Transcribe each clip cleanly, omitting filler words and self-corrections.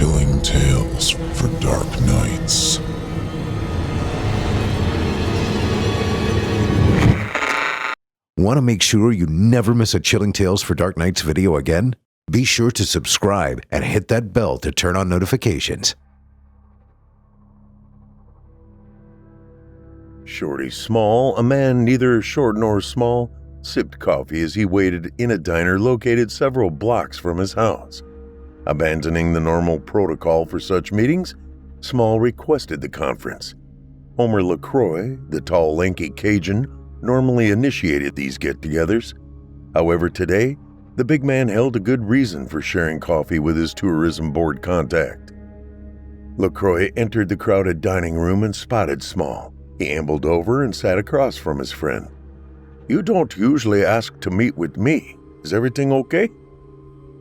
chilling tales for dark nights. Want to make sure you never miss a Chilling Tales for Dark Nights video again? Be sure to subscribe and hit that bell to turn on notifications. Shorty Small, a man neither short nor small, sipped coffee as he waited in a diner located several blocks from his house. Abandoning the normal protocol for such meetings, Small requested the conference. Homer LaCroix, the tall, lanky Cajun, normally initiated these get-togethers. However, today, the big man held a good reason for sharing coffee with his tourism board contact. LaCroix entered the crowded dining room and spotted Small. He ambled over and sat across from his friend. "You don't usually ask to meet with me. Is everything okay?"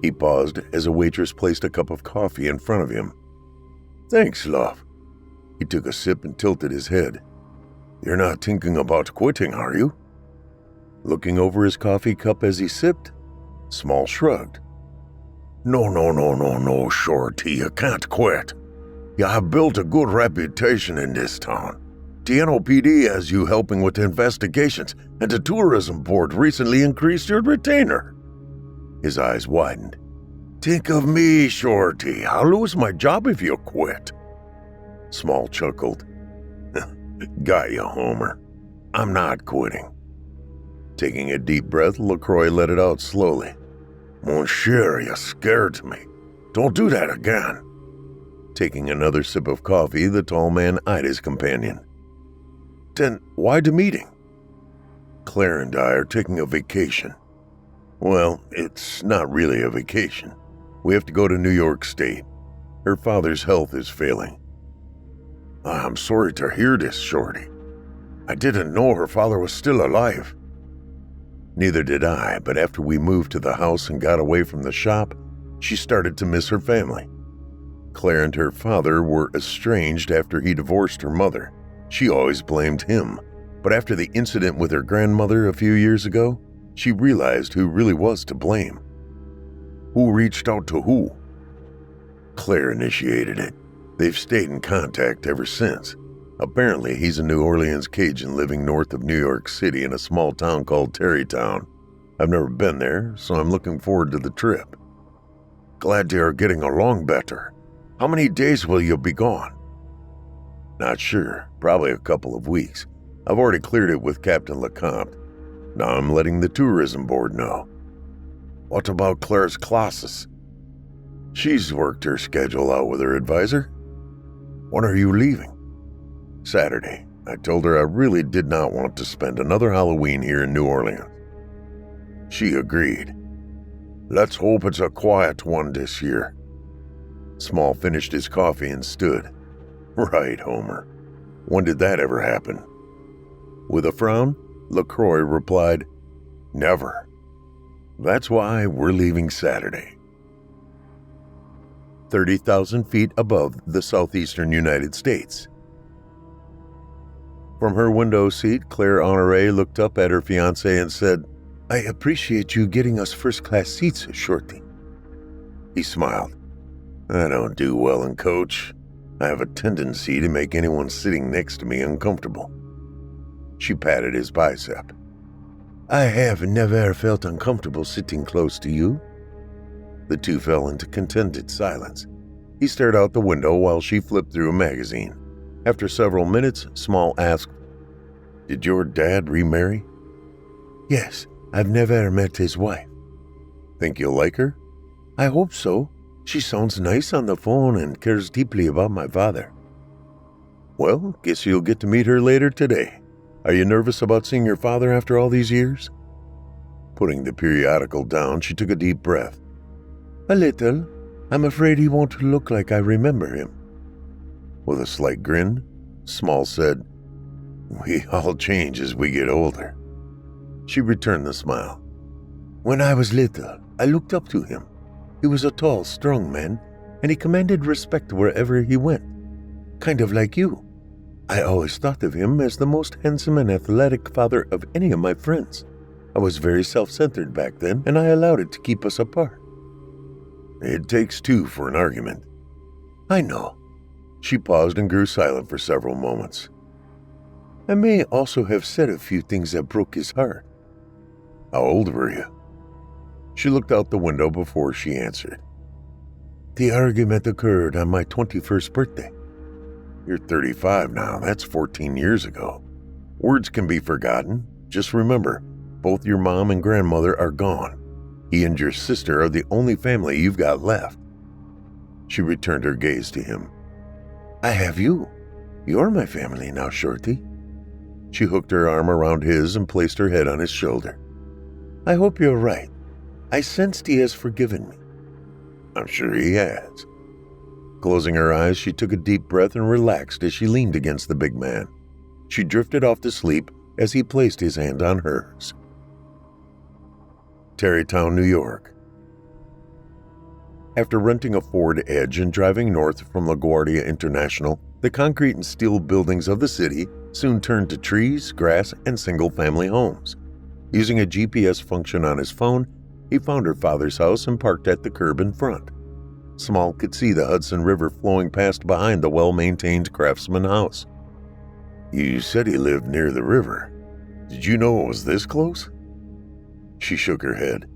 He paused as a waitress placed a cup of coffee in front of him. "Thanks, love." He took a sip and tilted his head. "You're not thinking about quitting, are you?" Looking over his coffee cup as he sipped, Small shrugged. No, Shorty, you can't quit. You have built a good reputation in this town. The NOPD has you helping with investigations, and the tourism board recently increased your retainer." His eyes widened. "Think of me, Shorty. I'll lose my job if you quit." Small chuckled. "Got you, Homer. I'm not quitting." Taking a deep breath, LaCroix let it out slowly. "Mon cher, you scared me. Don't do that again." Taking another sip of coffee, the tall man eyed his companion. "Then why the meeting?" "Claire and I are taking a vacation." "Well, it's not really a vacation. We have to go to New York State. Her father's health is failing." "I'm sorry to hear this, Shorty. I didn't know her father was still alive." "Neither did I, but after we moved to the house and got away from the shop, she started to miss her family. Claire and her father were estranged after he divorced her mother. She always blamed him, but after the incident with her grandmother a few years ago, she realized who really was to blame." "Who reached out to who?" "Claire initiated it. They've stayed in contact ever since. Apparently, he's a New Orleans Cajun living north of New York City in a small town called Tarrytown. I've never been there, so I'm looking forward to the trip." "Glad they are getting along better. How many days will you be gone?" "Not sure. Probably a couple of weeks. I've already cleared it with Captain LeCompte. Now I'm letting the tourism board know." "What about Claire's classes?" "She's worked her schedule out with her advisor." "When are you leaving?" "Saturday. I told her I really did not want to spend another Halloween here in New Orleans." She agreed. "Let's hope it's a quiet one this year." Small finished his coffee and stood. "Right, Homer. When did that ever happen?" With a frown, LaCroix replied, "Never. That's why we're leaving Saturday." 30,000 feet above the southeastern United States. From her window seat, Claire Honoré looked up at her fiancé and said, "I appreciate you getting us first-class seats, Shorty." He smiled. "I don't do well in coach. I have a tendency to make anyone sitting next to me uncomfortable." She patted his bicep. "I have never felt uncomfortable sitting close to you." The two fell into contented silence. He stared out the window while she flipped through a magazine. After several minutes, Small asked, "Did your dad remarry?" "Yes, I've never met his wife." "Think you'll like her?" "I hope so. She sounds nice on the phone and cares deeply about my father." "Well, guess you'll get to meet her later today. Are you nervous about seeing your father after all these years?" Putting the periodical down, she took a deep breath. "A little. I'm afraid he won't look like I remember him." With a slight grin, Small said, "We all change as we get older." She returned the smile. "When I was little, I looked up to him. He was a tall, strong man, and he commanded respect wherever he went. Kind of like you. I always thought of him as the most handsome and athletic father of any of my friends. I was very self-centered back then, and I allowed it to keep us apart." "It takes two for an argument." I know. She paused and grew silent for several moments. I may also have said a few things that broke his heart. How old were you? She looked out the window before she answered. The argument occurred on my 21st birthday. You're 35 now, that's 14 years ago. Words can be forgotten. Just remember, both your mom and grandmother are gone. He and your sister are the only family you've got left. She returned her gaze to him. I have you. You're my family now, Shorty. She hooked her arm around his and placed her head on his shoulder. I hope you're right. I sensed he has forgiven me. I'm sure he has. Closing her eyes, she took a deep breath and relaxed as she leaned against the big man. She drifted off to sleep as he placed his hand on hers. Tarrytown, New York. After renting a Ford Edge and driving north from LaGuardia International, the concrete and steel buildings of the city soon turned to trees, grass, and single-family homes. Using a GPS function on his phone, he found her father's house and parked at the curb in front. Small could see the Hudson River flowing past behind the well-maintained craftsman house. You said he lived near the river. Did you know it was this close? She shook her head.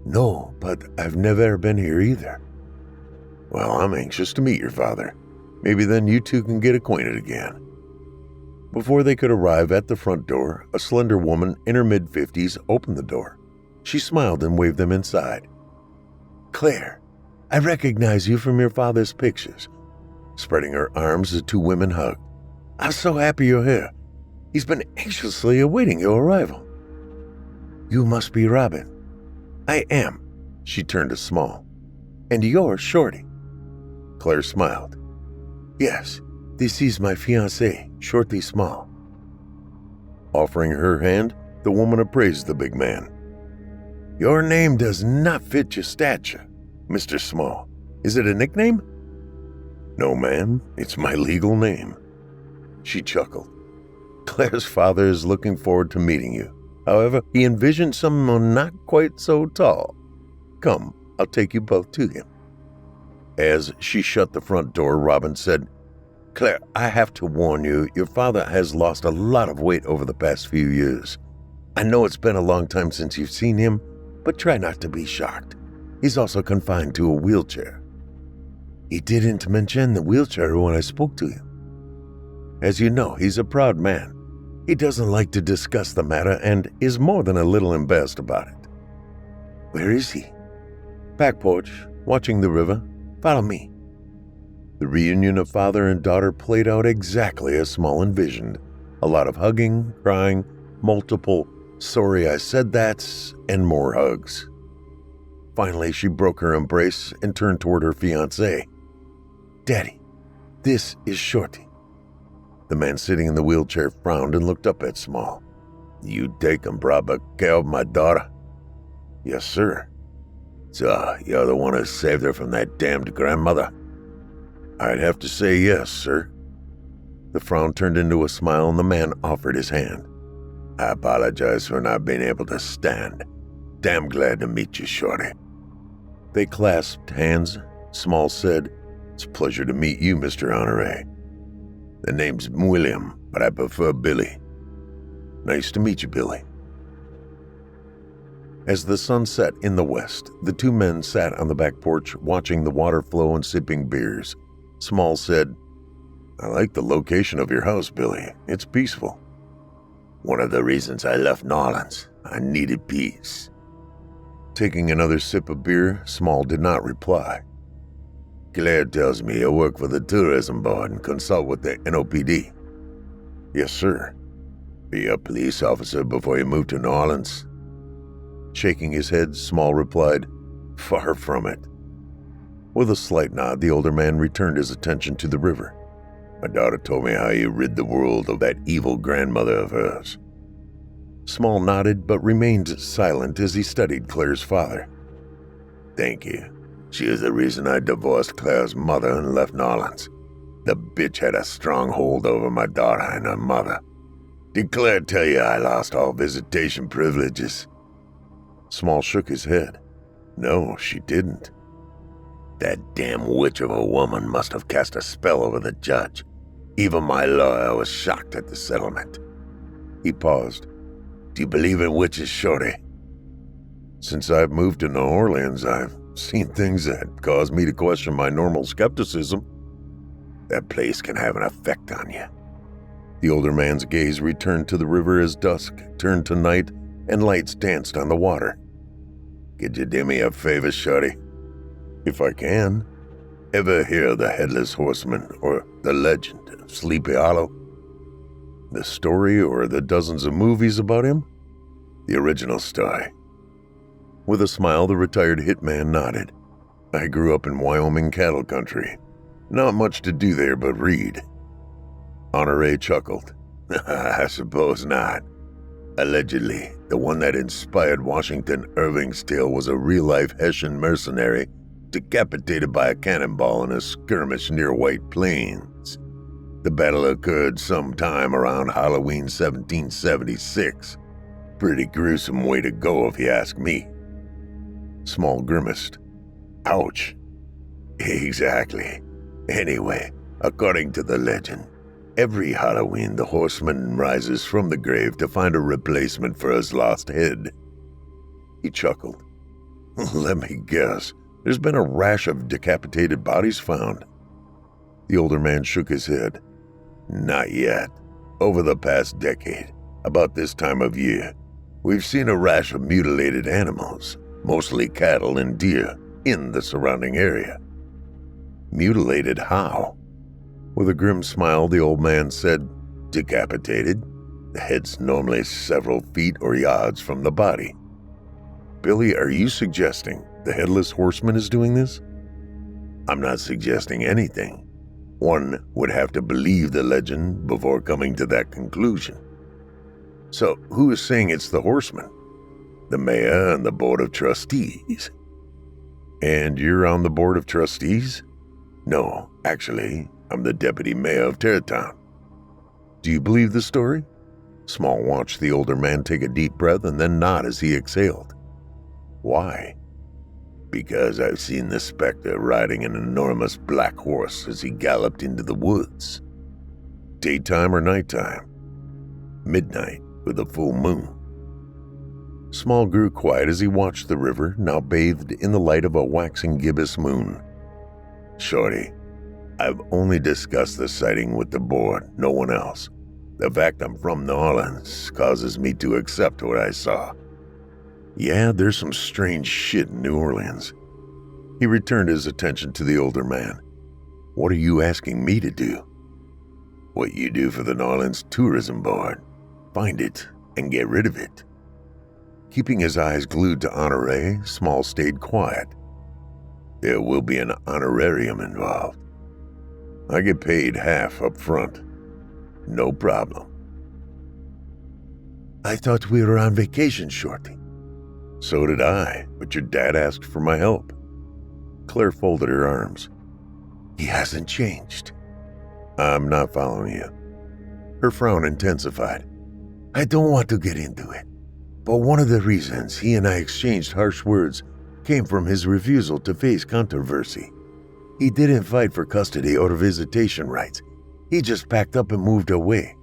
No, but I've never been here either. Well, I'm anxious to meet your father. Maybe then you two can get acquainted again. Before they could arrive at the front door, a slender woman in her mid-50s opened the door. She smiled and waved them inside. Claire, I recognize you from your father's pictures. Spreading her arms, the two women hugged. I'm so happy you're here. He's been anxiously awaiting your arrival. You must be Robin. I am. She turned to Small. And you're Shorty. Claire smiled. Yes, this is my fiancée, Shorty Small. Offering her hand, the woman appraised the big man. Your name does not fit your stature, Mr. Small. Is it a nickname? No, ma'am. It's my legal name. She chuckled. Claire's father is looking forward to meeting you. However, he envisioned someone not quite so tall. Come, I'll take you both to him. As she shut the front door, Robin said, Claire, I have to warn you, your father has lost a lot of weight over the past few years. I know it's been a long time since you've seen him, but try not to be shocked. He's also confined to a wheelchair. He didn't mention the wheelchair when I spoke to him. As you know, he's a proud man. He doesn't like to discuss the matter and is more than a little embarrassed about it. Where is he? Back porch, watching the river. Follow me. The reunion of father and daughter played out exactly as Small envisioned. A lot of hugging, crying, multiple sorry I said that's, and more hugs. Finally, she broke her embrace and turned toward her fiancé. Daddy, this is Shorty. The man sitting in the wheelchair frowned and looked up at Small. You taken proper care of my daughter? Yes, sir. So, you're the one who saved her from that damned grandmother? I'd have to say yes, sir. The frown turned into a smile and the man offered his hand. I apologize for not being able to stand. Damn glad to meet you, Shorty. They clasped hands. Small said, It's a pleasure to meet you, Mr. Honoré. The name's William, but I prefer Billy. Nice to meet you, Billy. As the sun set in the west, the two men sat on the back porch watching the water flow and sipping beers. Small said, I like the location of your house, Billy. It's peaceful. One of the reasons I left New Orleans. I needed peace. Taking another sip of beer, Small did not reply. Claire tells me you work for the tourism board and consult with the NOPD. Yes, sir. Be a police officer before you move to New Orleans? Shaking his head, Small replied, Far from it. With a slight nod, the older man returned his attention to the river. My daughter told me how you rid the world of that evil grandmother of hers. Small nodded but remained silent as he studied Claire's father. Thank you. She is the reason I divorced Claire's mother and left New Orleans. The bitch had a strong hold over my daughter and her mother. Did Claire tell you I lost all visitation privileges? Small shook his head. No, she didn't. That damn witch of a woman must have cast a spell over the judge. Even my lawyer was shocked at the settlement." He paused. "Do you believe in witches, Shorty?" "Since I've moved to New Orleans, I've seen things that cause me to question my normal skepticism." "That place can have an effect on you." The older man's gaze returned to the river as dusk turned to night and lights danced on the water. "Could you do me a favor, Shorty?" "If I can." "Ever hear of the Headless Horseman or the legend of Sleepy Hollow?" "The story or the dozens of movies about him?" "The original story." With a smile, the retired hitman nodded. "I grew up in Wyoming cattle country. Not much to do there but read." Honore chuckled. "I suppose not. Allegedly, the one that inspired Washington Irving's tale was a real-life Hessian mercenary decapitated by a cannonball in a skirmish near White Plains. The battle occurred sometime around Halloween 1776. Pretty gruesome way to go if you ask me." Small grimaced. "Ouch." "Exactly. Anyway, according to the legend, every Halloween the horseman rises from the grave to find a replacement for his lost head." He chuckled. "Let me guess. There's been a rash of decapitated bodies found." The older man shook his head. "Not yet. Over the past decade, about this time of year, we've seen a rash of mutilated animals, mostly cattle and deer, in the surrounding area." "Mutilated how?" With a grim smile, the old man said, "Decapitated. The head's normally several feet or yards from the body." "Billy, are you suggesting the Headless Horseman is doing this?" "I'm not suggesting anything. One would have to believe the legend before coming to that conclusion." "So who is saying it's the horseman?" "The mayor and the board of trustees." "And you're on the board of trustees?" "No, actually, I'm the deputy mayor of Tarrytown." "Do you believe the story?" Small watched the older man take a deep breath and then nod as he exhaled. "Why?" "Because I've seen the specter riding an enormous black horse as he galloped into the woods." "Daytime or nighttime?" "Midnight, with a full moon." Small grew quiet as he watched the river, now bathed in the light of a waxing gibbous moon. "Shorty, I've only discussed the sighting with the board, no one else. The fact I'm from New Orleans causes me to accept what I saw." "Yeah, there's some strange shit in New Orleans." He returned his attention to the older man. "What are you asking me to do?" "What you do for the New Orleans Tourism Board. Find it and get rid of it." Keeping his eyes glued to Honore, Small stayed quiet. "There will be an honorarium involved. I get paid half up front." "No problem." "I thought we were on vacation, Shorty." "So did I, but your dad asked for my help." Claire folded her arms. "He hasn't changed." "I'm not following you." Her frown intensified. "I don't want to get into it, but one of the reasons he and I exchanged harsh words came from his refusal to face controversy. He didn't fight for custody or visitation rights. He just packed up and moved away."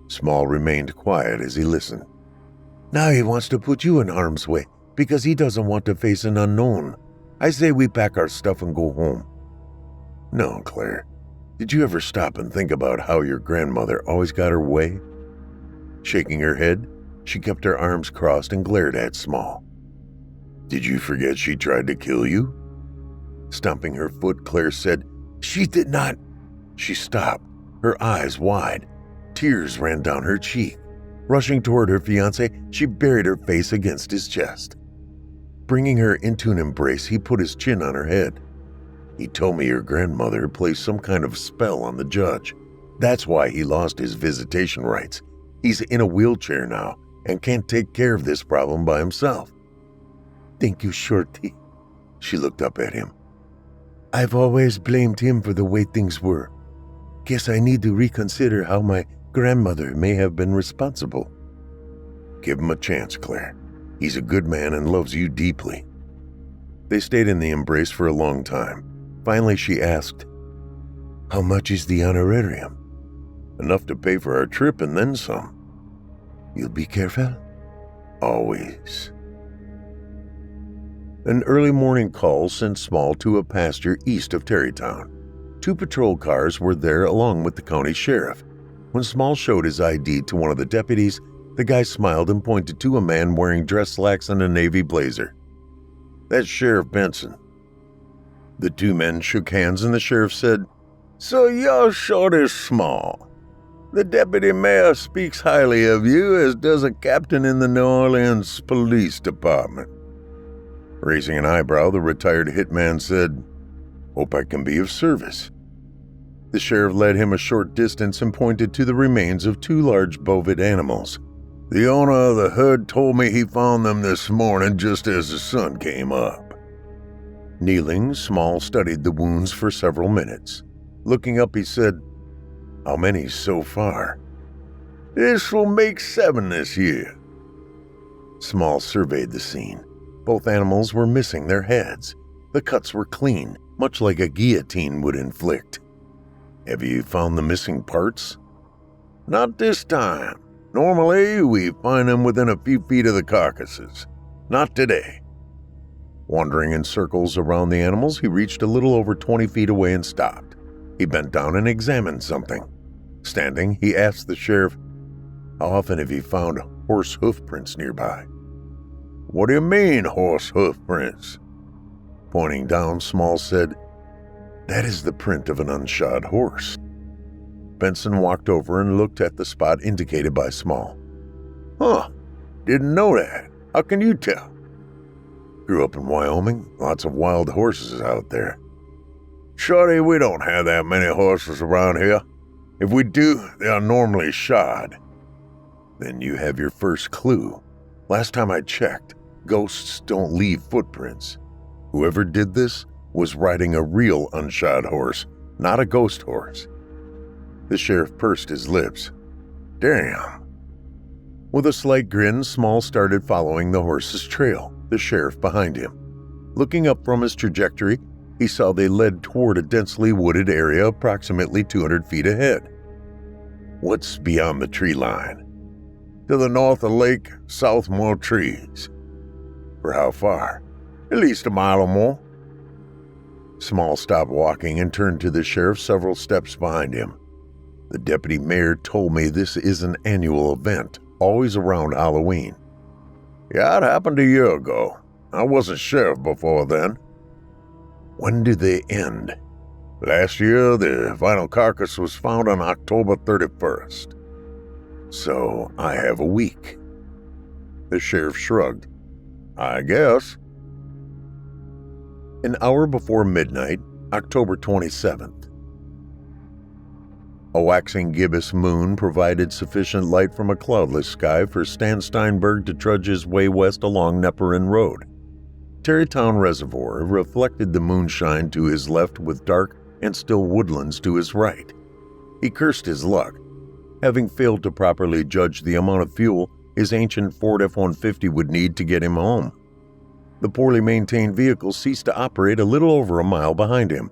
Small remained quiet as he listened. "Now he wants to put you in harm's way because he doesn't want to face an unknown. I say we pack our stuff and go home." "No, Claire. Did you ever stop and think about how your grandmother always got her way?" Shaking her head, she kept her arms crossed and glared at Small. "Did you forget she tried to kill you?" Stomping her foot, Claire said, "She did not." She stopped, her eyes wide. Tears ran down her cheek. Rushing toward her fiancé, she buried her face against his chest. Bringing her into an embrace, he put his chin on her head. "He told me your grandmother placed some kind of spell on the judge. That's why he lost his visitation rights. He's in a wheelchair now and can't take care of this problem by himself." "Thank you, Shorty." She looked up at him. "I've always blamed him for the way things were. Guess I need to reconsider how my grandmother may have been responsible." "Give him a chance, Claire. He's a good man and loves you deeply." They stayed in the embrace for a long time. Finally, she asked, "How much is the honorarium?" "Enough to pay for our trip and then some." "You'll be careful?" "Always." An early morning call sent Small to a pasture east of Tarrytown. 2 patrol cars were there along with the county sheriff. When Small showed his ID to one of the deputies, the guy smiled and pointed to a man wearing dress slacks and a navy blazer. "That's Sheriff Benson." The 2 men shook hands and the sheriff said, "So you're Shorty Small. The deputy mayor speaks highly of you, as does a captain in the New Orleans Police Department." Raising an eyebrow, the retired hitman said, "Hope I can be of service." The sheriff led him a short distance and pointed to the remains of 2 large bovid animals. "The owner of the herd told me he found them this morning just as the sun came up." Kneeling, Small studied the wounds for several minutes. Looking up, he said, "How many so far?" "This will make 7 this year." Small surveyed the scene. Both animals were missing their heads. The cuts were clean, much like a guillotine would inflict. "Have you found the missing parts?" "Not this time. Normally, we find them within a few feet of the carcasses. Not today." Wandering in circles around the animals, he reached a little over 20 feet away and stopped. He bent down and examined something. Standing, he asked the sheriff, "How often have you found horse hoof prints nearby?" "What do you mean, horse hoof prints?" Pointing down, Small said, "That is the print of an unshod horse." Benson walked over and looked at the spot indicated by Small. "Huh, didn't know that. How can you tell?" "Grew up in Wyoming. Lots of wild horses out there." "Shorty, we don't have that many horses around here. If we do, they are normally shod." "Then you have your first clue. Last time I checked, ghosts don't leave footprints. Whoever did this was riding a real unshod horse, not a ghost horse." The sheriff pursed his lips. "Damn." With a slight grin, Small started following the horse's trail, the sheriff behind him. Looking up from his trajectory, he saw they led toward a densely wooded area approximately 200 feet ahead. "What's beyond the tree line?" "To the north of the lake, south more trees." "For how far?" "At least a mile or more." Small stopped walking and turned to the sheriff several steps behind him. "The deputy mayor told me this is an annual event, always around Halloween." "Yeah, it happened a year ago. I wasn't sheriff before then." "When do they end?" "Last year, the final carcass was found on October 31st. "So I have a week." The sheriff shrugged. "I guess." An hour before midnight, October 27th. A waxing gibbous moon provided sufficient light from a cloudless sky for Stan Steinberg to trudge his way west along Neperin Road. Tarrytown Reservoir reflected the moonshine to his left with dark and still woodlands to his right. He cursed his luck, having failed to properly judge the amount of fuel his ancient Ford F-150 would need to get him home. The poorly maintained vehicle ceased to operate a little over a mile behind him.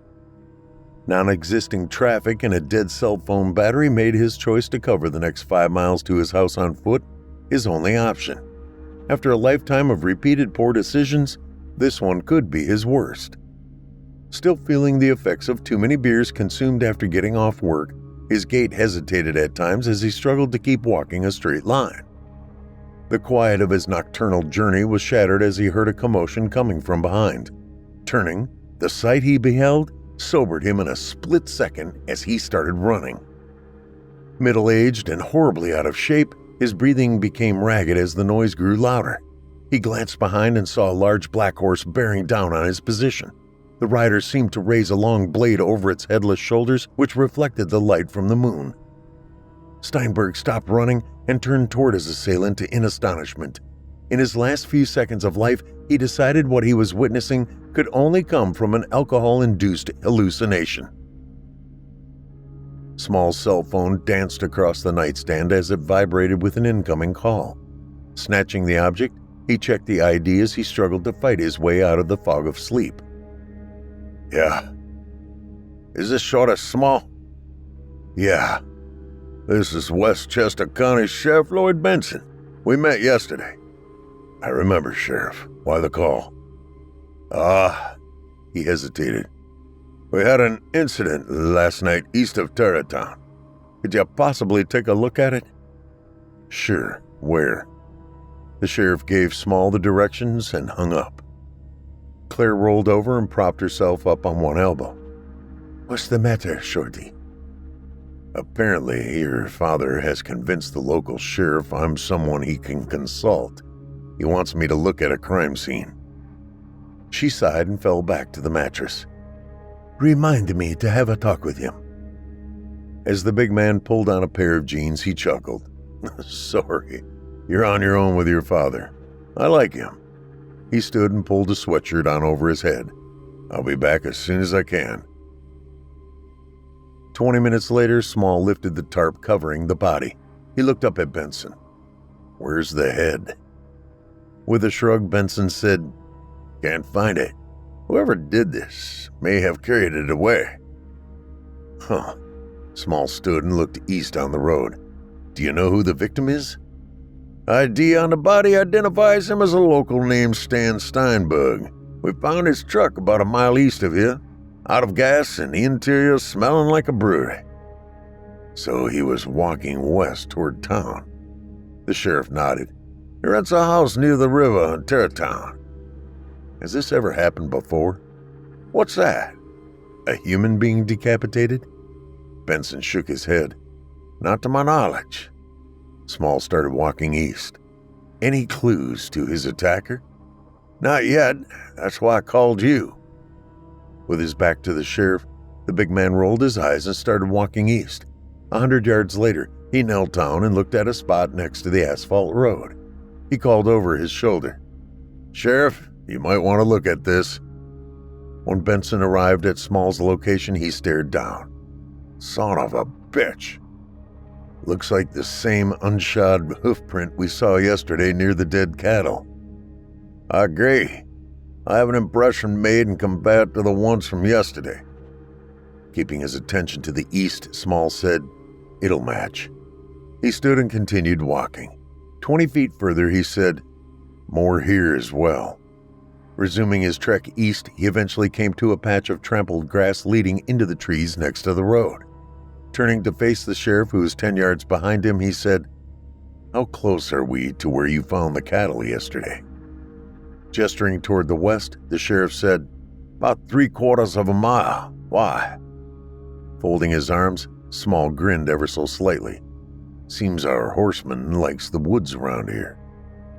Non-existing traffic and a dead cell phone battery made his choice to cover the next 5 miles to his house on foot his only option. After a lifetime of repeated poor decisions, this one could be his worst. Still feeling the effects of too many beers consumed after getting off work, his gait hesitated at times as he struggled to keep walking a straight line. The quiet of his nocturnal journey was shattered as he heard a commotion coming from behind. Turning, the sight he beheld sobered him in a split second as he started running. Middle-aged and horribly out of shape, his breathing became ragged as the noise grew louder. He glanced behind and saw a large black horse bearing down on his position. The rider seemed to raise a long blade over its headless shoulders, which reflected the light from the moon. Steinberg stopped running and turned toward his assailant in astonishment. In his last few seconds of life, he decided what he was witnessing could only come from an alcohol-induced hallucination. Small's cell phone danced across the nightstand as it vibrated with an incoming call. Snatching the object, He checked the ID as he struggled to fight his way out of the fog of sleep. Yeah. Is this Shorty Small? Yeah. This is Westchester County Sheriff Lloyd Benson. We met yesterday. I remember, Sheriff. Why the call? He hesitated. We had an incident last night east of Tarrytown. Could you possibly take a look at it? Sure. Where? The sheriff gave Small the directions and hung up. Claire rolled over and propped herself up on one elbow. What's the matter, Shorty? Apparently, your father has convinced the local sheriff I'm someone he can consult. He wants me to look at a crime scene. She sighed and fell back to the mattress. Remind me to have a talk with him. As the big man pulled on a pair of jeans, he chuckled. Sorry, you're on your own with your father. I like him. He stood and pulled a sweatshirt on over his head. I'll be back as soon as I can. 20 minutes later, Small lifted the tarp covering the body. He looked up at Benson. Where's the head? With a shrug, Benson said, Can't find it. Whoever did this may have carried it away. Huh. Small stood and looked east on the road. Do you know who the victim is? ID on the body identifies him as a local named Stan Steinberg. We found his truck about a mile east of here, out of gas and the interior smelling like a brewery. So he was walking west toward town. The sheriff nodded. He rents a house near the river in Tarrytown. Has this ever happened before? What's that? A human being decapitated? Benson shook his head. Not to my knowledge. Small started walking east. Any clues to his attacker? Not yet. That's why I called you. With his back to the sheriff, the big man rolled his eyes and started walking east. 100 yards later, he knelt down and looked at a spot next to the asphalt road. He called over his shoulder. Sheriff, you might want to look at this. When Benson arrived at Small's location, he stared down. Son of a bitch. Looks like the same unshod hoof print we saw yesterday near the dead cattle. I agree. I have an impression made and compared to the ones from yesterday. Keeping his attention to the east, Small said, It'll match. He stood and continued walking. 20 feet further, he said, More here as well. Resuming his trek east, he eventually came to a patch of trampled grass leading into the trees next to the road. Turning to face the sheriff, who was 10 yards behind him, he said, How close are we to where you found the cattle yesterday? Gesturing toward the west, the sheriff said, About 3/4 of a mile. Why? Folding his arms, Small grinned ever so slightly. Seems our horseman likes the woods around here.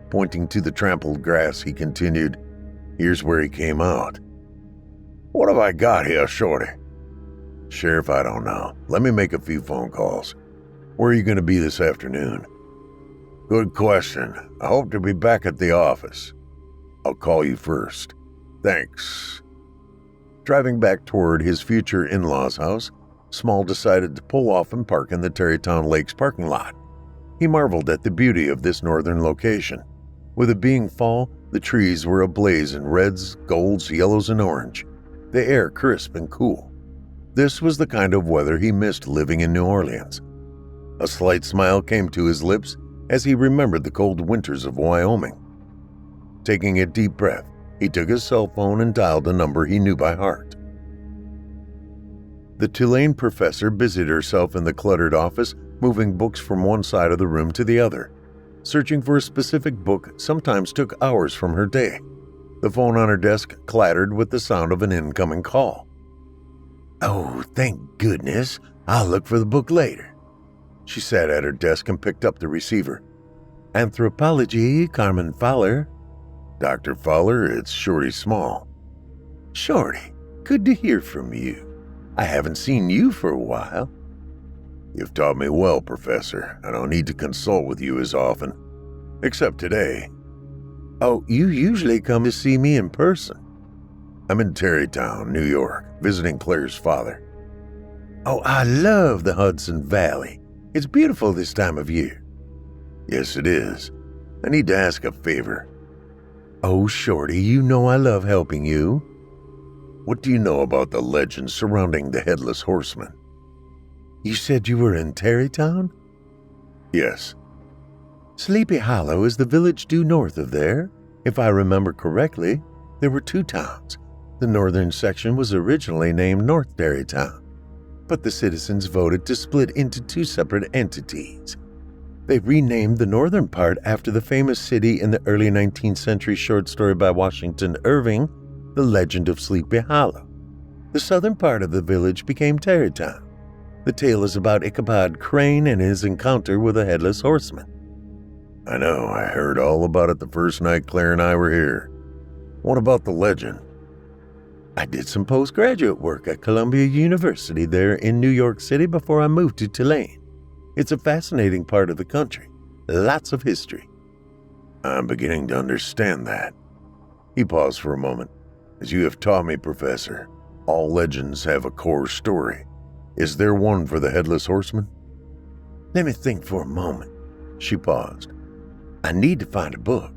Pointing to the trampled grass, he continued, Here's where he came out. What have I got here, Shorty? Sheriff, I don't know. Let me make a few phone calls. Where are you going to be this afternoon? Good question. I hope to be back at the office. I'll call you first. Thanks. Driving back toward his future in-laws' house, Small decided to pull off and park in the Tarrytown Lakes parking lot. He marveled at the beauty of this northern location. With it being fall, the trees were ablaze in reds, golds, yellows, and orange. The air crisp and cool. This was the kind of weather he missed living in New Orleans. A slight smile came to his lips as he remembered the cold winters of Wyoming. Taking a deep breath, he took his cell phone and dialed a number he knew by heart. The Tulane professor busied herself in the cluttered office, moving books from one side of the room to the other. Searching for a specific book sometimes took hours from her day. The phone on her desk clattered with the sound of an incoming call. Oh, thank goodness. I'll look for the book later. She sat at her desk and picked up the receiver. Anthropology, Carmen Fowler. Dr. Fowler, it's Shorty Small. Shorty, good to hear from you. I haven't seen you for a while. You've taught me well, Professor. I don't need to consult with you as often. Except today. Oh, you usually come to see me in person. I'm in Tarrytown, New York, visiting Claire's father. Oh, I love the Hudson Valley. It's beautiful this time of year. Yes, it is. I need to ask a favor. Oh, Shorty, you know I love helping you. What do you know about the legend surrounding the Headless Horseman? You said you were in Tarrytown? Yes. Sleepy Hollow is the village due north of there. If I remember correctly, there were 2 towns. The northern section was originally named North Tarrytown, but the citizens voted to split into 2 separate entities. They renamed the northern part after the famous city in the early 19th century short story by Washington Irving, The Legend of Sleepy Hollow. The southern part of the village became Tarrytown. The tale is about Ichabod Crane and his encounter with a Headless Horseman. I know, I heard all about it the first night Claire and I were here. What about the legend? I did some postgraduate work at Columbia University there in New York City before I moved to Tulane. It's a fascinating part of the country. Lots of history. I'm beginning to understand that. He paused for a moment. As you have taught me, Professor, all legends have a core story. Is there one for the Headless Horseman? Let me think for a moment. She paused. I need to find a book.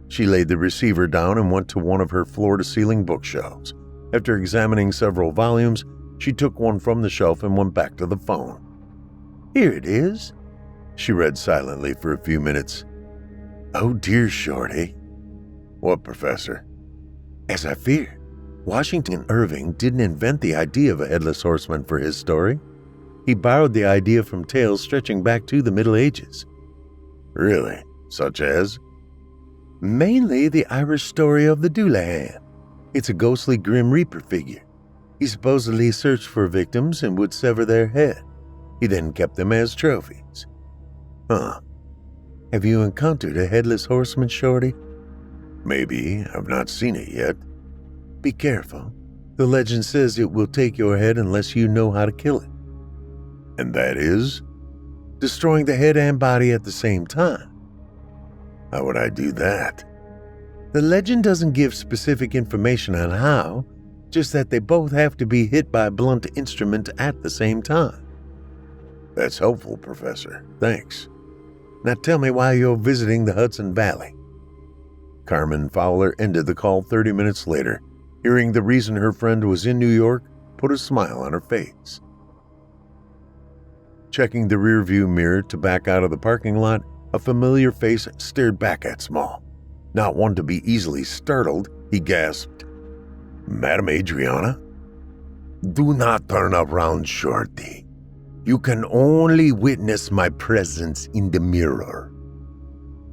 She laid the receiver down and went to one of her floor-to-ceiling bookshelves. After examining several volumes, she took one from the shelf and went back to the phone. Here it is. She read silently for a few minutes. Oh dear, Shorty. What, Professor? As I feared, Washington Irving didn't invent the idea of a Headless Horseman for his story. He borrowed the idea from tales stretching back to the Middle Ages. Really? Such as? Mainly the Irish story of the Doulahan. It's a ghostly Grim Reaper figure. He supposedly searched for victims and would sever their head. He then kept them as trophies. Huh. Have you encountered a Headless Horseman, Shorty? Maybe. I've not seen it yet. Be careful. The legend says it will take your head unless you know how to kill it. And that is? Destroying the head and body at the same time. How would I do that? The legend doesn't give specific information on how, just that they both have to be hit by a blunt instrument at the same time. That's helpful, Professor. Thanks. Now tell me why you're visiting the Hudson Valley. Carmen Fowler ended the call 30 minutes later. Hearing the reason her friend was in New York put a smile on her face. Checking the rearview mirror to back out of the parking lot, a familiar face stared back at Small. Not one to be easily startled, he gasped, Madam Adriana? Do not turn around, Shorty. You can only witness my presence in the mirror.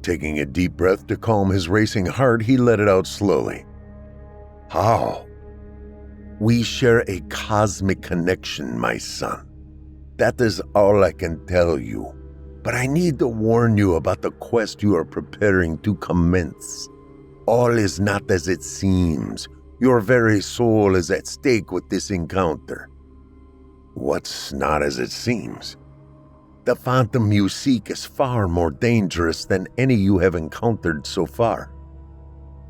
Taking a deep breath to calm his racing heart, he let it out slowly. How? We share a cosmic connection, my son. That is all I can tell you. But I need to warn you about the quest you are preparing to commence. All is not as it seems. Your very soul is at stake with this encounter. What's not as it seems? The phantom you seek is far more dangerous than any you have encountered so far.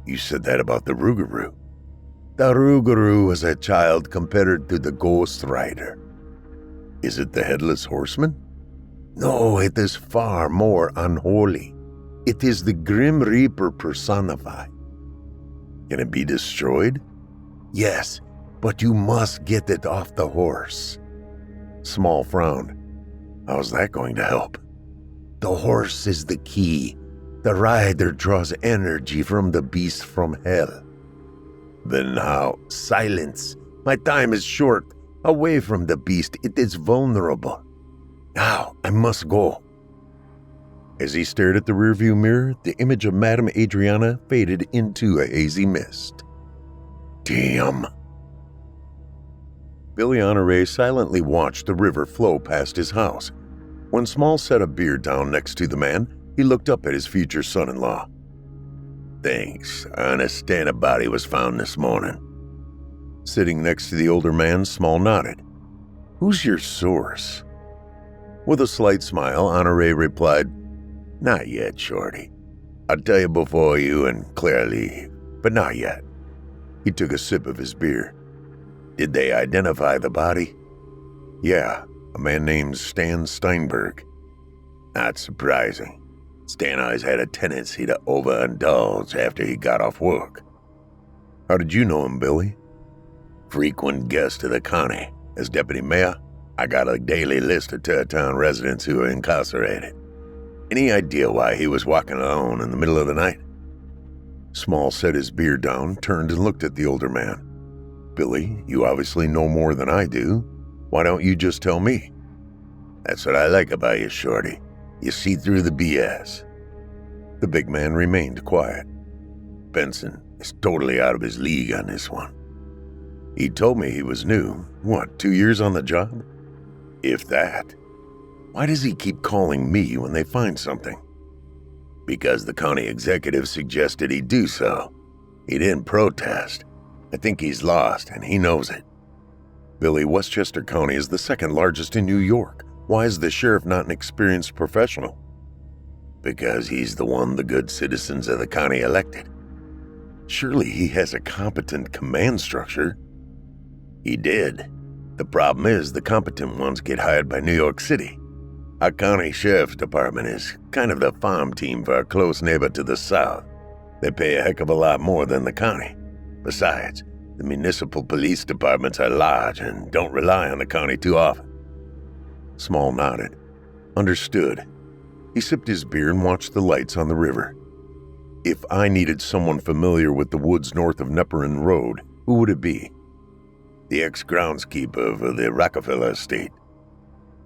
You said that about the Rougarou. The Rougarou was a child compared to the Ghost Rider. Is it the Headless Horseman? No, it is far more unholy. It is the Grim Reaper personified. Can it be destroyed? Yes, but you must get it off the horse. Small frowned. How's that going to help? The horse is the key. The rider draws energy from the beast from hell. Then how? Silence. My time is short. Away from the beast, it is vulnerable. Now, I must go. As he stared at the rearview mirror, the image of Madame Adriana faded into a hazy mist. Damn. Billy Honore silently watched the river flow past his house. When Small set a beer down next to the man, he looked up at his future son-in-law. Thanks. I understand a body was found this morning. Sitting next to the older man, Small nodded. Who's your source? With a slight smile, Honore replied, Not yet, Shorty. I'll tell you before you and Claire leave, but not yet. He took a sip of his beer. Did they identify the body? Yeah, a man named Stan Steinberg. Not surprising. Stan always had a tendency to overindulge after he got off work. How did you know him, Billy? Frequent guest of the county. As deputy mayor, I got a daily list of Tarrytown residents who are incarcerated. Any idea why he was walking alone in the middle of the night? Small set his beer down, turned and looked at the older man. Billy, you obviously know more than I do. Why don't you just tell me? That's what I like about you, Shorty. You see through the BS. The big man remained quiet. Benson is totally out of his league on this one. He told me he was new. 2 years on the job? If that. Why does he keep calling me when they find something? Because the county executive suggested he do so. He didn't protest. I think he's lost, and he knows it. Billy, Westchester County is the second largest in New York. Why is the sheriff not an experienced professional? Because he's the one the good citizens of the county elected. Surely he has a competent command structure. He did. The problem is the competent ones get hired by New York City. Our county sheriff's department is kind of the farm team for our close neighbor to the south. They pay a heck of a lot more than the county. Besides, the municipal police departments are large and don't rely on the county too often. Small nodded. Understood. He sipped his beer and watched the lights on the river. If I needed someone familiar with the woods north of Neperin Road, who would it be? The ex-groundskeeper for the Rockefeller estate.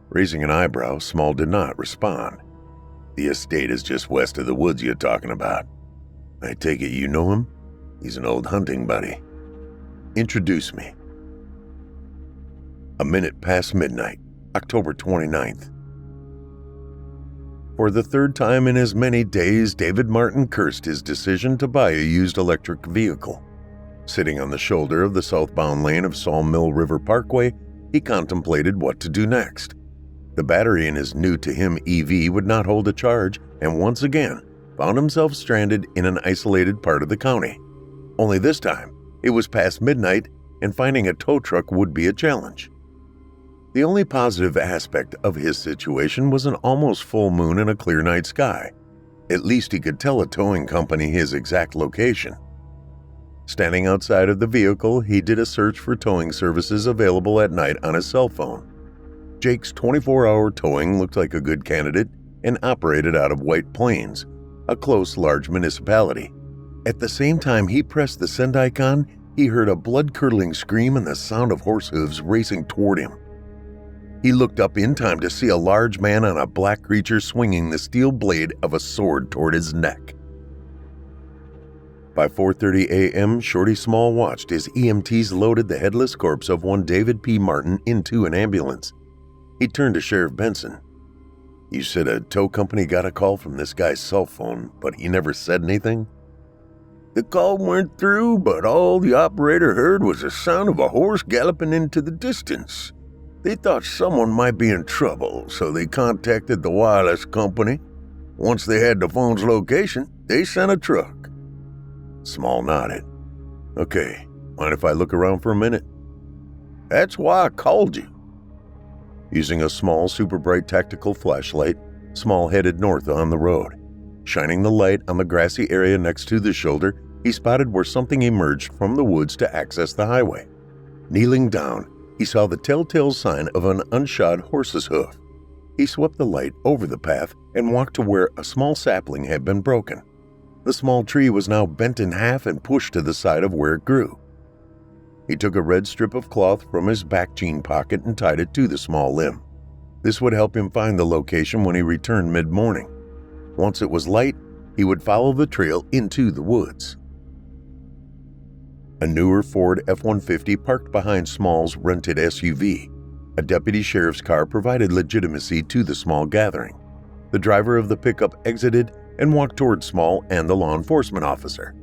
Raising an eyebrow, Small did not respond. The estate is just west of the woods you're talking about. I take it you know him? He's an old hunting buddy. Introduce me. A minute past midnight, October 29th. For the third time in as many days, David Martin cursed his decision to buy a used electric vehicle. Sitting on the shoulder of the southbound lane of Sawmill River Parkway, he contemplated what to do next. The battery in his new-to-him EV would not hold a charge, and once again, found himself stranded in an isolated part of the county. Only this time, it was past midnight, and finding a tow truck would be a challenge. The only positive aspect of his situation was an almost full moon and a clear night sky. At least he could tell a towing company his exact location. Standing outside of the vehicle, he did a search for towing services available at night on his cell phone. Jake's 24-hour towing looked like a good candidate and operated out of White Plains, a close, large municipality. At the same time he pressed the send icon, he heard a blood-curdling scream and the sound of horse hooves racing toward him. He looked up in time to see a large man on a black creature swinging the steel blade of a sword toward his neck. By 4:30 a.m., Shorty Small watched as EMTs loaded the headless corpse of one David P. Martin into an ambulance. He turned to Sheriff Benson. You said a tow company got a call from this guy's cell phone, but he never said anything? The call went through, but all the operator heard was the sound of a horse galloping into the distance. They thought someone might be in trouble, so they contacted the wireless company. Once they had the phone's location, they sent a truck. Small nodded. Okay, mind if I look around for a minute? That's why I called you. Using a small, super bright tactical flashlight, Small headed north on the road. Shining the light on the grassy area next to the shoulder, he spotted where something emerged from the woods to access the highway. Kneeling down, he saw the telltale sign of an unshod horse's hoof. He swept the light over the path and walked to where a small sapling had been broken. The small tree was now bent in half and pushed to the side of where it grew. He took a red strip of cloth from his back jean pocket and tied it to the small limb. This would help him find the location when he returned mid-morning. Once it was light, he would follow the trail into the woods. A newer Ford F-150 parked behind Small's rented SUV. A deputy sheriff's car provided legitimacy to the small gathering. The driver of the pickup exited and walked toward Small and the law enforcement officer.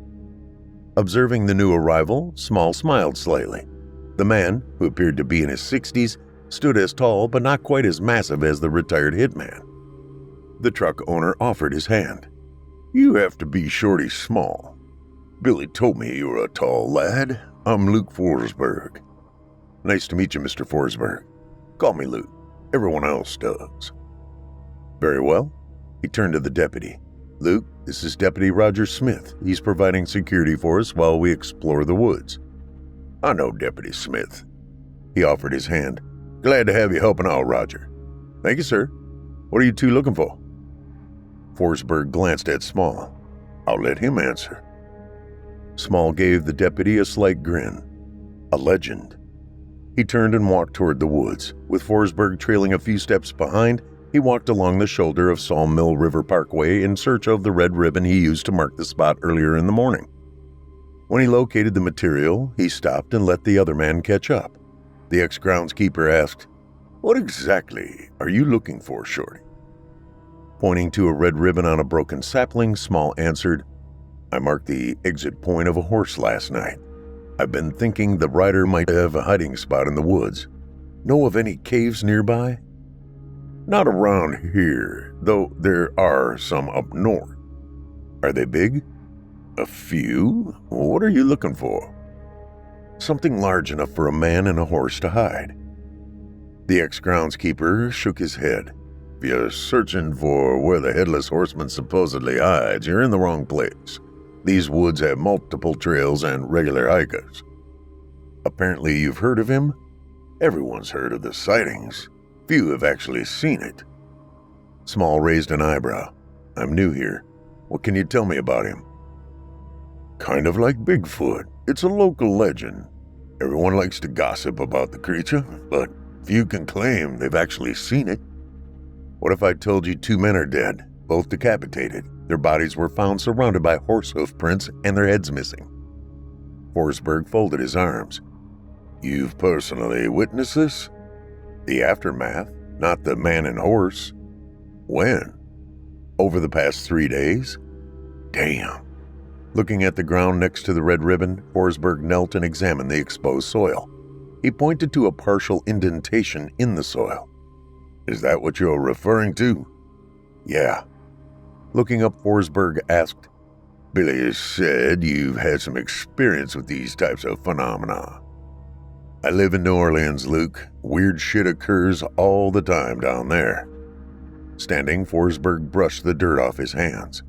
Observing the new arrival, Small smiled slightly. The man, who appeared to be in his 60s, stood as tall but not quite as massive as the retired hitman. The truck owner offered his hand. You have to be Shorty Small. Billy told me you were a tall lad. I'm Luke Forsberg. Nice to meet you, Mr. Forsberg. Call me Luke. Everyone else does. Very well. He turned to the deputy. Luke, this is Deputy Roger Smith. He's providing security for us while we explore the woods." "I know Deputy Smith." He offered his hand. "Glad to have you helping out, Roger." "Thank you, sir. What are you two looking for?" Forsberg glanced at Small. "I'll let him answer." Small gave the deputy a slight grin. "A legend." He turned and walked toward the woods. With Forsberg trailing a few steps behind, he walked along the shoulder of Sawmill River Parkway in search of the red ribbon he used to mark the spot earlier in the morning. When he located the material, he stopped and let the other man catch up. The ex-groundskeeper asked, "What exactly are you looking for, Shorty?" Pointing to a red ribbon on a broken sapling, Small answered, "I marked the exit point of a horse last night. I've been thinking the rider might have a hiding spot in the woods. Know of any caves nearby?" "Not around here, though there are some up north." "Are they big?" "A few. What are you looking for?" "Something large enough for a man and a horse to hide." The ex-groundskeeper shook his head. "If you're searching for where the Headless Horseman supposedly hides, you're in the wrong place. These woods have multiple trails and regular hikers." "Apparently you've heard of him?" "Everyone's heard of the sightings. Few have actually seen it." Small raised an eyebrow. "I'm new here. What can you tell me about him?" "Kind of like Bigfoot. It's a local legend. Everyone likes to gossip about the creature, but few can claim they've actually seen it." "What if I told you 2 men are dead, both decapitated? Their bodies were found surrounded by horse hoof prints and their heads missing." Forsberg folded his arms. "You've personally witnessed this?" "The aftermath, not the man and horse." "When?" "Over the past 3 days." "Damn." Looking at the ground next to the red ribbon, Forsberg knelt and examined the exposed soil. He pointed to a partial indentation in the soil. "Is that what you're referring to?" "Yeah." Looking up, Forsberg asked, "Billy said you've had some experience with these types of phenomena." "I live in New Orleans, Luke. Weird shit occurs all the time down there." Standing, Forsberg brushed the dirt off his hands.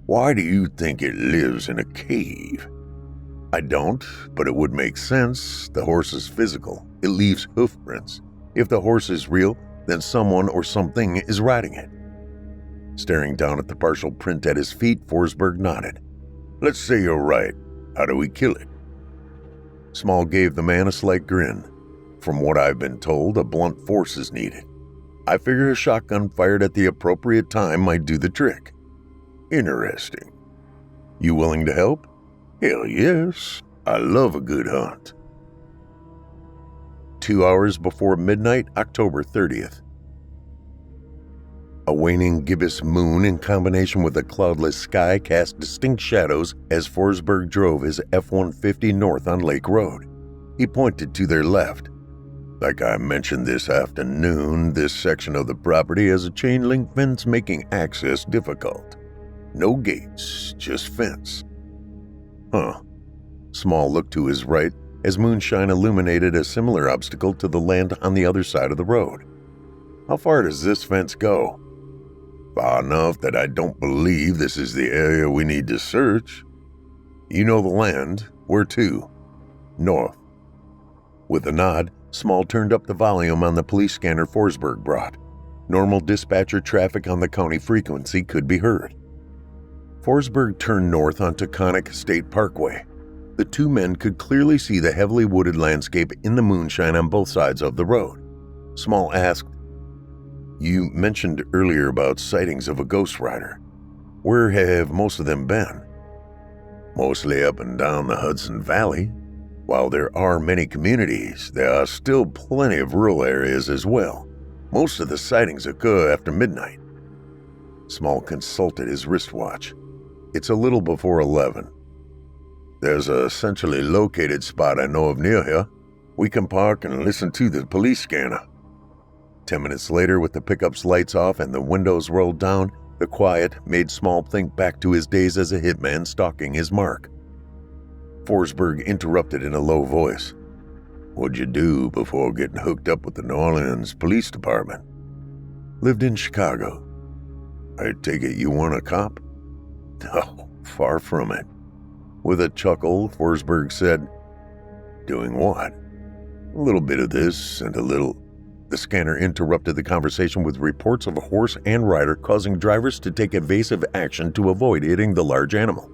"Why do you think it lives in a cave?" "I don't, but it would make sense. The horse is physical. It leaves hoof prints. If the horse is real, then someone or something is riding it." Staring down at the partial print at his feet, Forsberg nodded. "Let's say you're right. How do we kill it?" Small gave the man a slight grin. "From what I've been told, a blunt force is needed. I figure a shotgun fired at the appropriate time might do the trick." "Interesting. You willing to help?" "Hell yes. I love a good hunt." 2 hours before midnight, October 30th. A waning gibbous moon in combination with a cloudless sky cast distinct shadows as Forsberg drove his F-150 north on Lake Road. He pointed to their left. "Like I mentioned this afternoon, this section of the property has a chain-link fence making access difficult. No gates, just fence." "Huh." Small looked to his right as moonshine illuminated a similar obstacle to the land on the other side of the road. "How far does this fence go?" "Far enough that I don't believe this is the area we need to search." "You know the land. Where to?" "North." With a nod, Small turned up the volume on the police scanner Forsberg brought. Normal dispatcher traffic on the county frequency could be heard. Forsberg turned north onto Connick State Parkway. The 2 men could clearly see the heavily wooded landscape in the moonshine on both sides of the road. Small asked, "You mentioned earlier about sightings of a ghost rider. Where have most of them been?" "Mostly up and down the Hudson Valley. While there are many communities, there are still plenty of rural areas as well. Most of the sightings occur after midnight." Small consulted his wristwatch. "It's a little before 11. There's a centrally located spot I know of near here. We can park and listen to the police scanner." 10 minutes later, with the pickup's lights off and the windows rolled down, the quiet made Small think back to his days as a hitman stalking his mark. Forsberg interrupted in a low voice. "What'd you do before getting hooked up with the New Orleans Police Department?" "Lived in Chicago." I take it you want a cop? No, far from it. With a chuckle, Forsberg said, Doing what? A little bit of this and a little... The scanner interrupted the conversation with reports of a horse and rider causing drivers to take evasive action to avoid hitting the large animal.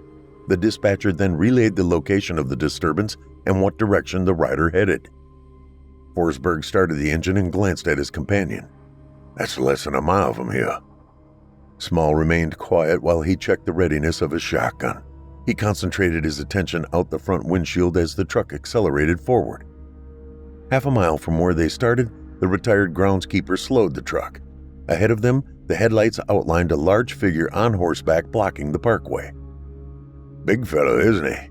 The dispatcher then relayed the location of the disturbance and what direction the rider headed. Forsberg started the engine and glanced at his companion. That's less than a mile from here. Small remained quiet while he checked the readiness of his shotgun. He concentrated his attention out the front windshield as the truck accelerated forward. Half a mile from where they started, the retired groundskeeper slowed the truck. Ahead of them, the headlights outlined a large figure on horseback blocking the parkway. Big fellow, isn't he?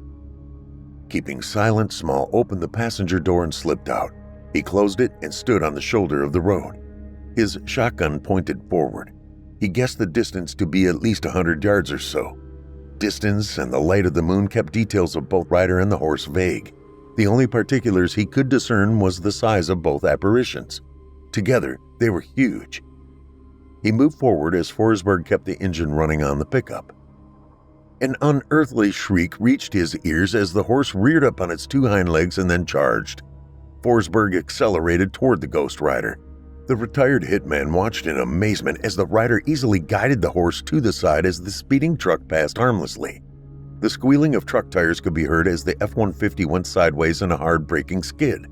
Keeping silent, Small opened the passenger door and slipped out. He closed it and stood on the shoulder of the road. His shotgun pointed forward. He guessed the distance to be at least 100 yards or so. Distance and the light of the moon kept details of both rider and the horse vague. The only particulars he could discern was the size of both apparitions. Together, they were huge. He moved forward as Forsberg kept the engine running on the pickup. An unearthly shriek reached his ears as the horse reared up on its two hind legs and then charged. Forsberg accelerated toward the ghost rider. The retired hitman watched in amazement as the rider easily guided the horse to the side as the speeding truck passed harmlessly. The squealing of truck tires could be heard as the F-150 went sideways in a hard braking skid.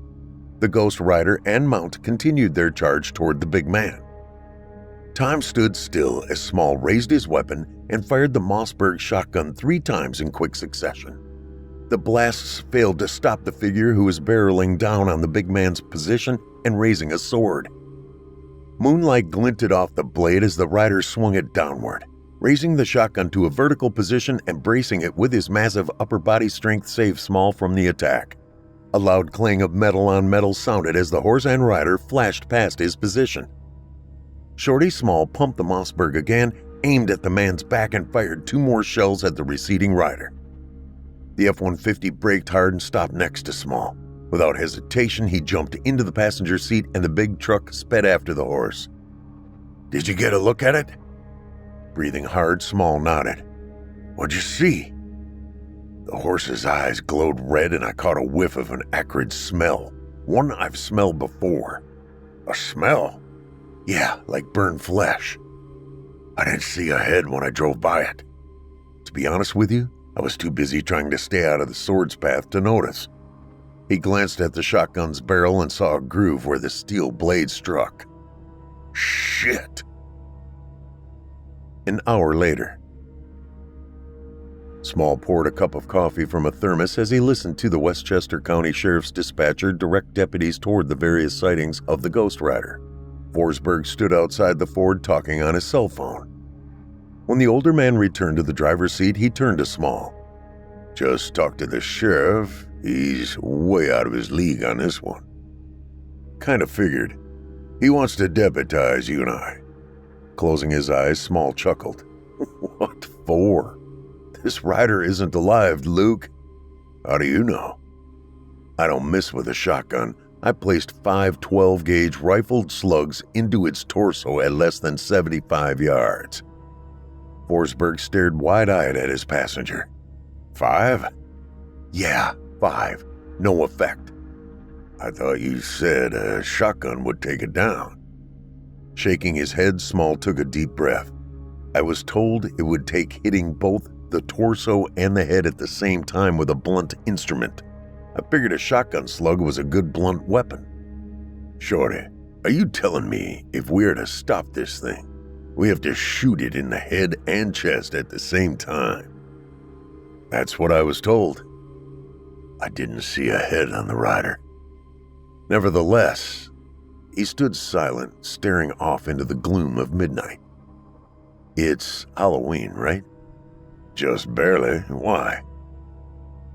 The ghost rider and mount continued their charge toward the big man. Time stood still as Small raised his weapon and fired the Mossberg shotgun 3 times in quick succession. The blasts failed to stop the figure who was barreling down on the big man's position and raising a sword. Moonlight glinted off the blade as the rider swung it downward. Raising the shotgun to a vertical position and bracing it with his massive upper body strength saved Small from the attack. A loud clang of metal on metal sounded as the horse and rider flashed past his position. Shorty Small pumped the Mossberg again, aimed at the man's back and fired 2 more shells at the receding rider. The F-150 braked hard and stopped next to Small. Without hesitation, he jumped into the passenger seat and the big truck sped after the horse. Did you get a look at it? Breathing hard, Small nodded. What'd you see? The horse's eyes glowed red and I caught a whiff of an acrid smell. One I've smelled before. A smell? Yeah, like burned flesh. I didn't see a head when I drove by it. To be honest with you, I was too busy trying to stay out of the sword's path to notice. He glanced at the shotgun's barrel and saw a groove where the steel blade struck. Shit! An hour later. Small poured a cup of coffee from a thermos as he listened to the Westchester County Sheriff's dispatcher direct deputies toward the various sightings of the ghost rider. Forsberg stood outside the Ford talking on his cell phone. When the older man returned to the driver's seat, he turned to Small. Just talked to the sheriff. He's way out of his league on this one. Kind of figured. He wants to deputize you and I. Closing his eyes, Small chuckled. What for? This rider isn't alive, Luke. How do you know? I don't miss with a shotgun. I placed 5 12-gauge rifled slugs into its torso at less than 75 yards. Forsberg stared wide-eyed at his passenger. 5? Yeah, 5. No effect. I thought you said a shotgun would take it down. Shaking his head, Small took a deep breath. I was told it would take hitting both the torso and the head at the same time with a blunt instrument. I figured a shotgun slug was a good blunt weapon. Shorty, are you telling me if we are to stop this thing, we have to shoot it in the head and chest at the same time? That's what I was told. I didn't see a head on the rider. Nevertheless, he stood silent, staring off into the gloom of midnight. It's Halloween, right? Just barely. Why?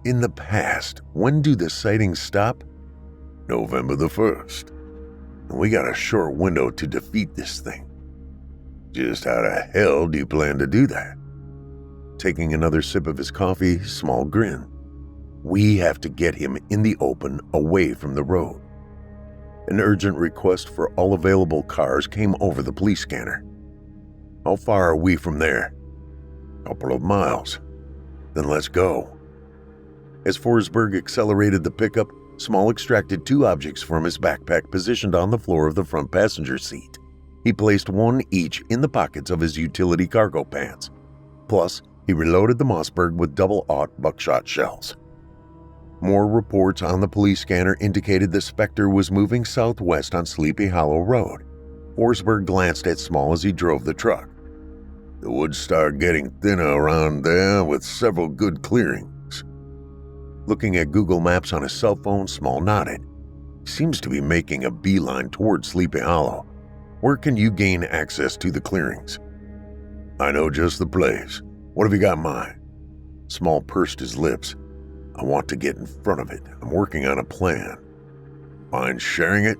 In the past, when do the sightings stop? November the 1st. And we got a short window to defeat this thing. Just how the hell do you plan to do that? Taking another sip of his coffee, Small grinned. We have to get him in the open, away from the road. An urgent request for all available cars came over the police scanner. How far are we from there? Couple of miles. Then let's go. As Forsberg accelerated the pickup, Small extracted 2 objects from his backpack positioned on the floor of the front passenger seat. He placed one each in the pockets of his utility cargo pants. Plus, he reloaded the Mossberg with double-aught buckshot shells. More reports on the police scanner indicated the Spectre was moving southwest on Sleepy Hollow Road. Forsberg glanced at Small as he drove the truck. The woods start getting thinner around there with several good clearings. Looking at Google Maps on his cell phone, Small nodded. He seems to be making a beeline toward Sleepy Hollow. Where can you gain access to the clearings? I know just the place. What have you got in mind? Small pursed his lips. I want to get in front of it. I'm working on a plan. Mind sharing it?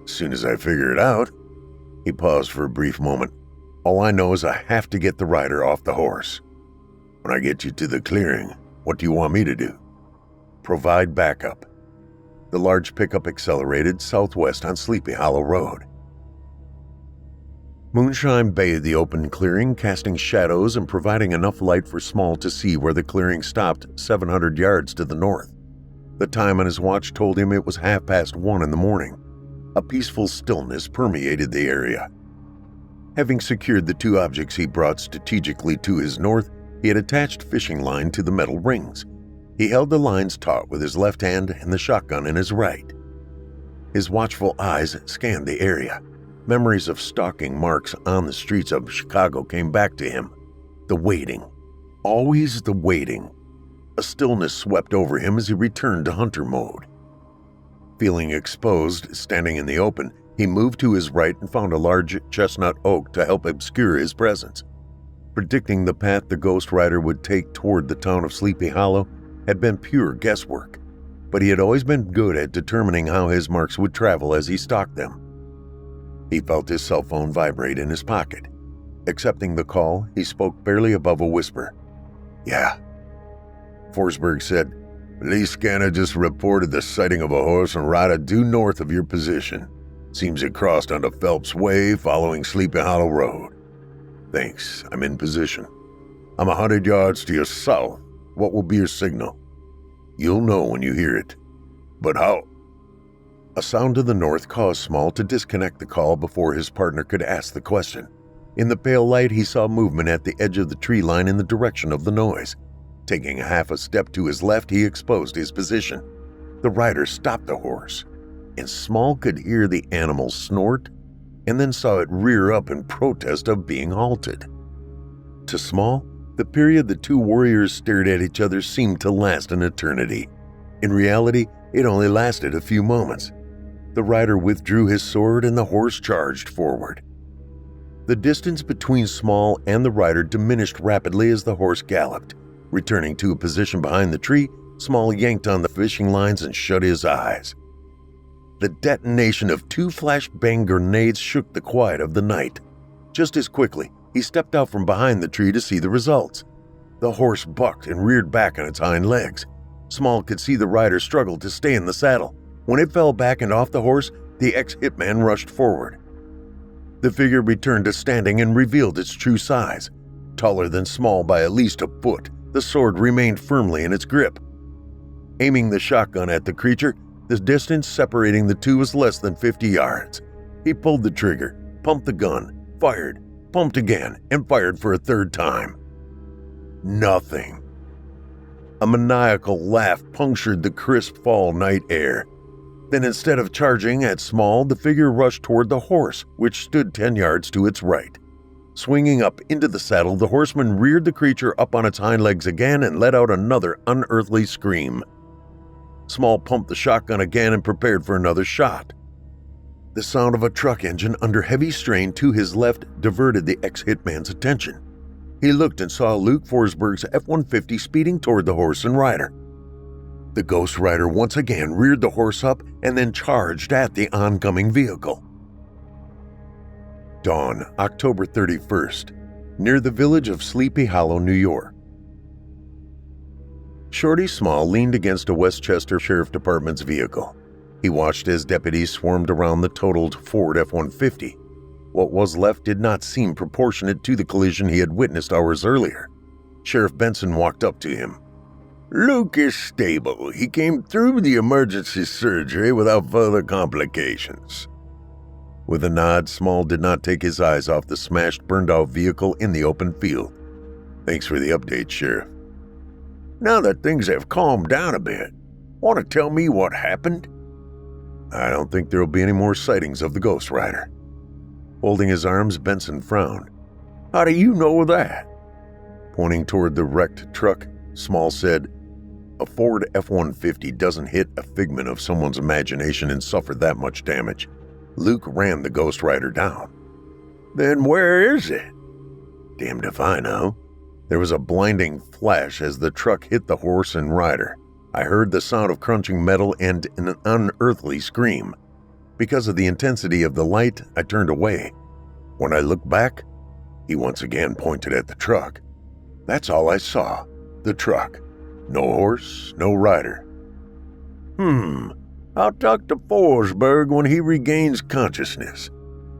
As soon as I figure it out. He paused for a brief moment. All I know is I have to get the rider off the horse. When I get you to the clearing, what do you want me to do? Provide backup. The large pickup accelerated southwest on Sleepy Hollow Road. Moonshine bathed the open clearing, casting shadows and providing enough light for Small to see where the clearing stopped 700 yards to the north. The time on his watch told him it was 1:30 in the morning. A peaceful stillness permeated the area. Having secured the 2 objects he brought strategically to his north, he had attached fishing line to the metal rings. He held the lines taut with his left hand and the shotgun in his right. His watchful eyes scanned the area. Memories of stalking marks on the streets of Chicago came back to him. The waiting. Always the waiting. A stillness swept over him as he returned to hunter mode. Feeling exposed, standing in the open, he moved to his right and found a large chestnut oak to help obscure his presence. Predicting the path the Ghost Rider would take toward the town of Sleepy Hollow had been pure guesswork, but he had always been good at determining how his marks would travel as he stalked them. He felt his cell phone vibrate in his pocket. Accepting the call, he spoke barely above a whisper. Yeah. Forsberg said, Police scanner just reported the sighting of a horse and rider due north of your position. Seems it crossed onto Phelps Way following Sleepy Hollow Road. Thanks, I'm in position. I'm 100 yards to your south. What will be your signal? You'll know when you hear it. But how? A sound to the north caused Small to disconnect the call before his partner could ask the question. In the pale light, he saw movement at the edge of the tree line in the direction of the noise. Taking half a step to his left, he exposed his position. The rider stopped the horse, and Small could hear the animal snort and then saw it rear up in protest of being halted. To Small, the period the 2 warriors stared at each other seemed to last an eternity. In reality, it only lasted a few moments. The rider withdrew his sword and the horse charged forward. The distance between Small and the rider diminished rapidly as the horse galloped. Returning to a position behind the tree, Small yanked on the fishing lines and shut his eyes. The detonation of 2 flashbang grenades shook the quiet of the night. Just as quickly, he stepped out from behind the tree to see the results. The horse bucked and reared back on its hind legs. Small could see the rider struggle to stay in the saddle. When it fell back and off the horse, the ex-hitman rushed forward. The figure returned to standing and revealed its true size. Taller than Small by at least a foot, the sword remained firmly in its grip. Aiming the shotgun at the creature, the distance separating the two was less than 50 yards. He pulled the trigger, pumped the gun, fired, pumped again, and fired for a 3rd time. Nothing. A maniacal laugh punctured the crisp fall night air. Then instead of charging at Small, the figure rushed toward the horse, which stood 10 yards to its right. Swinging up into the saddle, the horseman reared the creature up on its hind legs again and let out another unearthly scream. Small pumped the shotgun again and prepared for another shot. The sound of a truck engine under heavy strain to his left diverted the ex-hitman's attention. He looked and saw Luke Forsberg's F-150 speeding toward the horse and rider. The Ghost Rider once again reared the horse up and then charged at the oncoming vehicle. Dawn, October 31st, near the village of Sleepy Hollow, New York. Shorty Small leaned against a Westchester Sheriff Department's vehicle. He watched as deputies swarmed around the totaled Ford F-150. What was left did not seem proportionate to the collision he had witnessed hours earlier. Sheriff Benson walked up to him. "Luke is stable. He came through the emergency surgery without further complications." With a nod, Small did not take his eyes off the smashed, burned-out vehicle in the open field. "Thanks for the update, Sheriff." "Now that things have calmed down a bit, want to tell me what happened?" "I don't think there'll be any more sightings of the Ghost Rider." Holding his arms, Benson frowned. "How do you know that?" Pointing toward the wrecked truck, Small said, "A Ford F-150 doesn't hit a figment of someone's imagination and suffer that much damage. Luke ran the Ghost Rider down." "Then where is it?" "Damned if I know." There was a blinding flash as the truck hit the horse and rider. I heard the sound of crunching metal and an unearthly scream. Because of the intensity of the light, I turned away. When I looked back, he once again pointed at the truck. That's all I saw, the truck. No horse, no rider. I'll talk to Forsberg when he regains consciousness."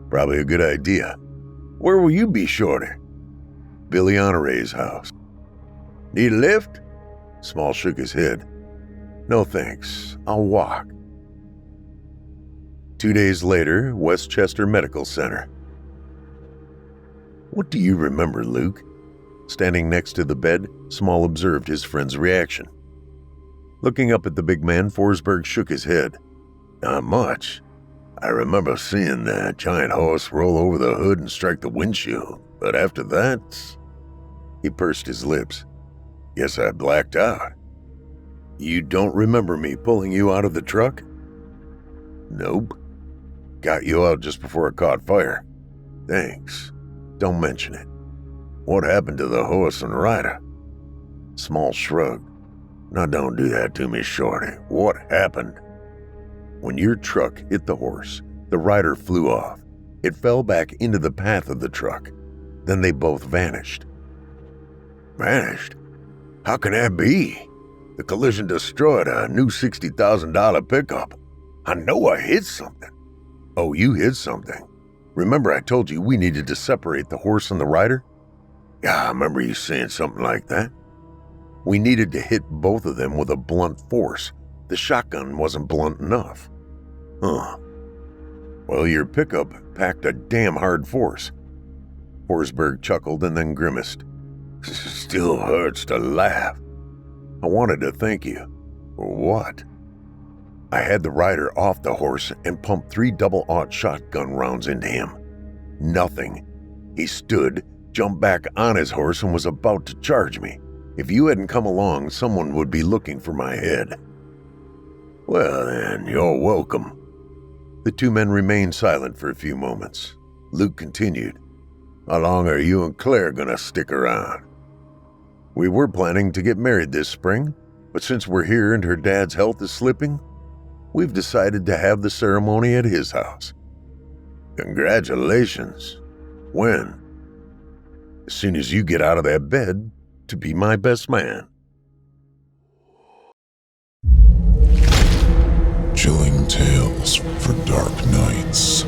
"Probably a good idea." "Where will you be, Shorty?" "Billy Honore's house." "Need a lift?" Small shook his head. "No thanks, I'll walk." 2 days later, Westchester Medical Center. "What do you remember, Luke?" Standing next to the bed, Small observed his friend's reaction. Looking up at the big man, Forsberg shook his head. "Not much. I remember seeing that giant horse roll over the hood and strike the windshield, but after that..." He pursed his lips. "Guess I blacked out." "You don't remember me pulling you out of the truck?" "Nope. Got you out just before it caught fire." "Thanks. Don't mention it." "What happened to the horse and rider?" Small shrugged. "Now don't do that to me, Shorty. What happened?" "When your truck hit the horse, the rider flew off. It fell back into the path of the truck. Then they both vanished." "Vanished? How can that be? The collision destroyed a new $60,000 pickup. I know I hit something." "Oh, you hit something. Remember I told you we needed to separate the horse and the rider?" "Yeah, I remember you saying something like that." "We needed to hit both of them with a blunt force. The shotgun wasn't blunt enough." "Huh. Well, your pickup packed a damn hard force." Forsberg chuckled and then grimaced. "Still hurts to laugh." "I wanted to thank you." "For what?" "I had the rider off the horse and pumped 3 double-aught shotgun rounds into him. Nothing. He stood, jumped back on his horse, and was about to charge me. If you hadn't come along, someone would be looking for my head." "Well then, you're welcome." The two men remained silent for a few moments. Luke continued. "How long are you and Claire gonna stick around?" "We were planning to get married this spring, but since we're here and her dad's health is slipping, we've decided to have the ceremony at his house." "Congratulations. When?" "As soon as you get out of that bed to be my best man." Chilling tales for dark nights.